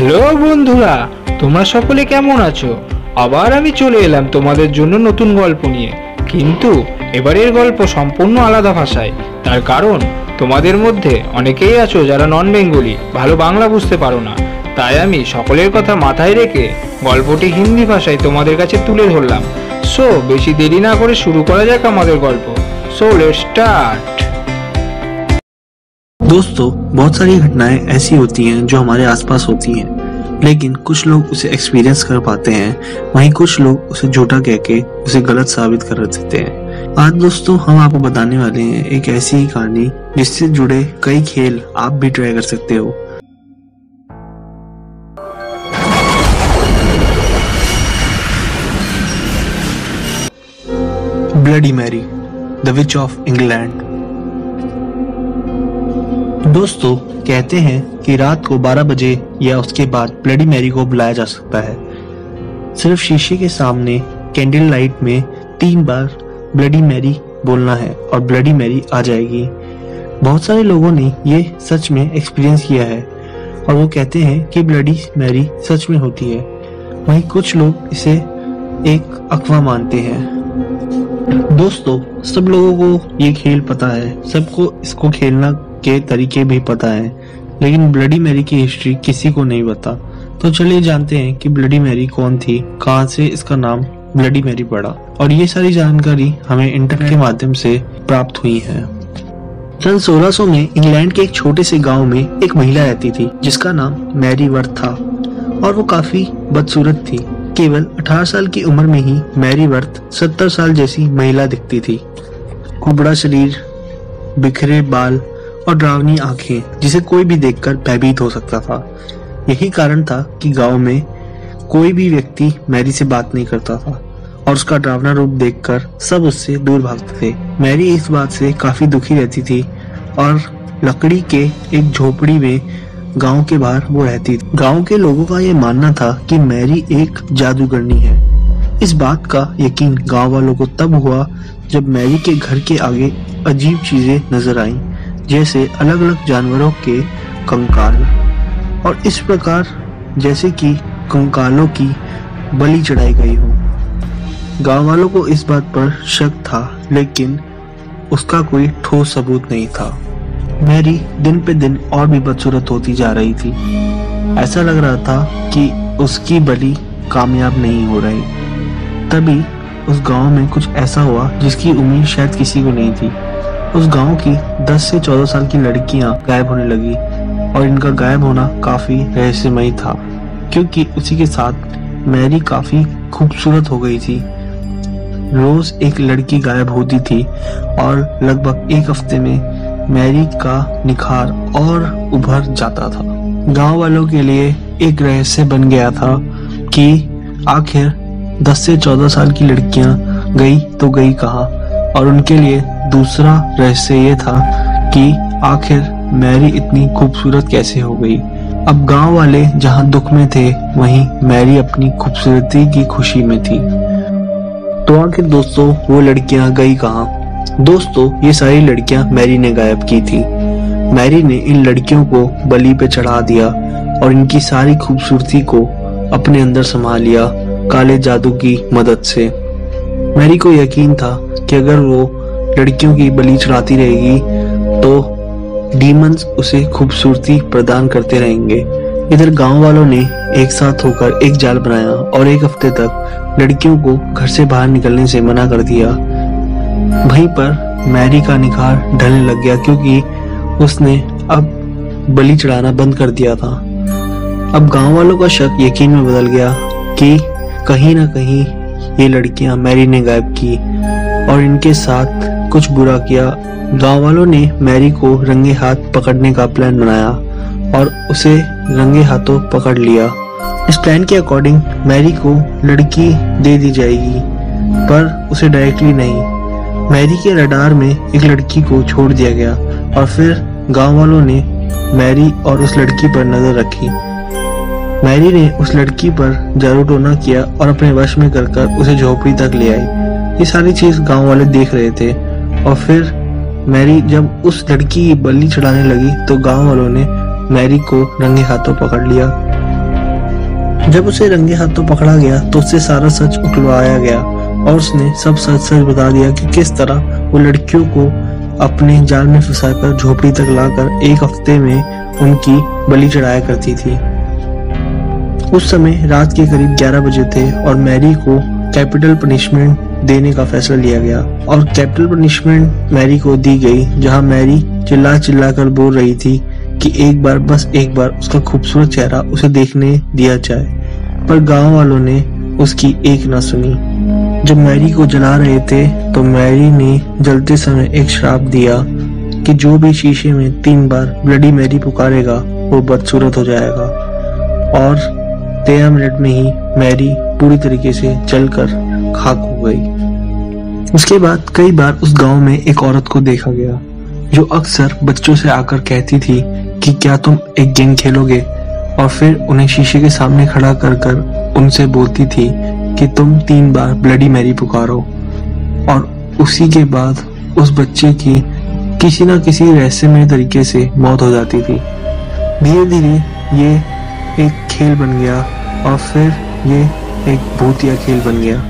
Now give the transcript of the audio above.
Hello বন্ধুরা, তোমরা সকলে কেমন আছো? আবার আমি চলে এলাম তোমাদের জন্য নতুন গল্প নিয়ে। কিন্তু এবারের গল্প সম্পূর্ণ আলাদা ভাষায়। তার কারণ তোমাদের মধ্যে অনেকেই আছো যারা নন বেঙ্গলি, ভালো বাংলা বুঝতে পারো না। তাই আমি সকলের কথা মাথায় রেখে গল্পটি হিন্দি ভাষায় তোমাদের কাছে তুলে ধরলাম। সো বেশি দেরি না করে শুরু করা যাক আমাদের গল্প। So let's start. दोस्तों, बहुत सारी घटनाएं ऐसी होती हैं जो हमारे आसपास होती हैं, लेकिन कुछ लोग उसे एक्सपीरियंस कर पाते हैं, वहीं कुछ लोग उसे झूठा कह के उसे गलत साबित कर देते हैं। आज दोस्तों हम आपको बताने वाले हैं एक ऐसी ही कहानी जिससे जुड़े कई खेल आप भी ट्राई कर सकते हो। Bloody Mary, the witch of England. दोस्तों, कहते हैं कि रात को 12 बजे या उसके बाद ब्लडी मैरी को बुलाया जा सकता है। सिर्फ शीशे के सामने कैंडल लाइट में 3 बार ब्लडी मैरी बोलना है और ब्लडी मैरी आ जाएगी। बहुत सारे लोगों ने ये सच में एक्सपीरियंस किया है और वो कहते हैं कि ब्लडी मैरी सच में होती है। वहीं कुछ लोग इसे एक अफवाह मानते हैं। दोस्तों, सब लोगों को ये खेल पता है, सबको इसको खेलना के तरीके भी पता है, लेकिन ब्लडी मैरी की हिस्ट्री किसी को नहीं पता। तो चलिए जानते हैं कि ब्लडी मैरी कौन थी, कहां से इसका नाम ब्लडी मैरी पड़ा, और ये सारी जानकारी हमें इंटरनेट के माध्यम से प्राप्त हुई है। सन 1600 में इंग्लैंड के एक छोटे से गांव में एक महिला रहती थी जिसका नाम मैरी वर्थ था और वो काफी बदसूरत थी। केवल 18 साल की उम्र में ही मैरी वर्थ 70 साल जैसी महिला दिखती थी। कुबड़ा शरीर, बिखरे बाल और डरावनी आंखें जिसे कोई भी देखकर भयभीत हो सकता था। यही कारण था कि गांव में कोई भी व्यक्ति मैरी से बात नहीं करता था और उसका डरावना रूप देखकर सब उससे दूर भागते थे। मैरी इस बात से काफी दुखी रहती थी और लकड़ी के एक झोपड़ी में गांव के बाहर वो रहती थी। गांव के लोगों का यह मानना था कि मैरी एक जादूगरनी है। इस बात का यकीन गांव वालों को तब हुआ जब मैरी के घर के आगे अजीब चीजें नजर आईं, जैसे अलग अलग जानवरों के कंकाल, और इस प्रकार जैसे कि कंकालों की बलि चढ़ाई गई हो। गांव वालों को इस बात पर शक था, लेकिन उसका कोई ठोस सबूत नहीं था। मैरी दिन पे दिन और भी बदसूरत होती जा रही थी। ऐसा लग रहा था कि उसकी बलि कामयाब नहीं हो रही। तभी उस गांव में कुछ ऐसा हुआ जिसकी उम्मीद शायद किसी को नहीं थी। उस गांव की 10 से 14 साल की लड़कियां गायब होने लगी और इनका गायब होना काफी रहस्यमय था, क्योंकि उसी के साथ मैरी काफी खूबसूरत हो गई थी। रोज एक लड़की गायब होती थी और लगभग एक हफ्ते में मैरी का निखार और उभर जाता था। गांव वालों के लिए एक रहस्य बन गया था कि आखिर 10 से 14 साल की लड़कियां गई तो गई कहाँ, और उनके लिए दूसरा रहस्य ये था कि आखिर मैरी इतनी खूबसूरत कैसे हो गई। अब गांव वाले जहां दुख में थे, वहीं मैरी अपनी खूबसूरती की खुशी में थी। तो आखिर दोस्तों वो लड़कियां गई कहां? दोस्तों, ये सारी लड़कियां मैरी ने गायब की थी। मैरी ने इन लड़कियों को बलि पे चढ़ा दिया और इनकी सारी खूबसूरती को अपने अंदर संभाल लिया काले जादू की मदद से। मैरी को यकीन था कि अगर वो लड़कियों की बलि चढ़ाती रहेगी तो डीमंस उसे खूबसूरती प्रदान करते रहेंगे। इधर गांव वालों ने एक साथ होकर एक जाल बनाया और एक हफ्ते तक लड़कियों को घर से बाहर निकलने से मना कर दिया। वहीं पर मैरी का निखार ढलने लग गया, क्योंकि उसने अब बलि चढ़ाना बंद कर दिया था। अब गांव वालों का शक यकीन में बदल गया कि कहीं ना कहीं ये लड़कियां मैरी ने गायब की और इनके साथ कुछ बुरा किया। गांव वालों ने मैरी को रंगे हाथ पकड़ने का प्लान बनाया और उसे रंगे हाथों पकड़ लिया। इस प्लान के अकॉर्डिंग मैरी को लड़की दे दी जाएगी, पर उसे डायरेक्टली नहीं। मैरी के रडार में एक लड़की को छोड़ दिया गया और फिर गांव वालों ने मैरी और उस लड़की पर नजर रखी। मैरी ने उस लड़की पर जादू टोना किया और अपने वश में कर उसे झोपड़ी तक ले आई। ये सारी चीज गांव वाले देख रहे थे और फिर मैरी जब उस लड़की की बलि चढ़ाने लगी तो गांव वालों ने मैरी को रंगे हाथों पकड़ लिया। जब उसे रंगे हाथों पकड़ा गया तो उससे सारा सच उठलवाया गया और उसने सब सच सच बता दिया कि किस तरह वो लड़कियों को अपने जाल में फंसाकर झोपड़ी तक लाकर एक हफ्ते में उनकी बलि चढ़ाया करती थी। उस समय रात के करीब 11 बजे थे और मैरी को कैपिटल पनिशमेंट देने का फैसला लिया गया और कैपिटल पनिशमेंट मैरी को दी गई, जहां मैरी चिल्ला चिल्ला कर बोल रही थी कि एक बार, बस एक बार उसका खूबसूरत चेहरा उसे देखने दिया जाए, पर गांव वालों ने उसकी एक न सुनी। जब मैरी को जला रहे थे तो मैरी ने जलते समय एक श्राप दिया कि जो भी शीशे में 3 बार ब्लडी मैरी पुकारेगा वो बदसूरत हो जाएगा और 13 मिनट में ही मैरी पूरी तरीके से जलकर खाक हो गई। उसके बाद कई बार उस गांव में एक औरत को देखा गया जो अक्सर बच्चों से आकर कहती थी कि क्या तुम एक गेम खेलोगे, और फिर उन्हें शीशे के सामने खड़ा कर कर उनसे बोलती थी कि तुम 3 बार ब्लडी मैरी पुकारो, और उसी के बाद उस बच्चे की किसी न किसी रहस्यमय तरीके से मौत हो जाती थी। धीरे धीरे ये एक खेल बन गया और फिर ये एक भूतिया खेल बन गया।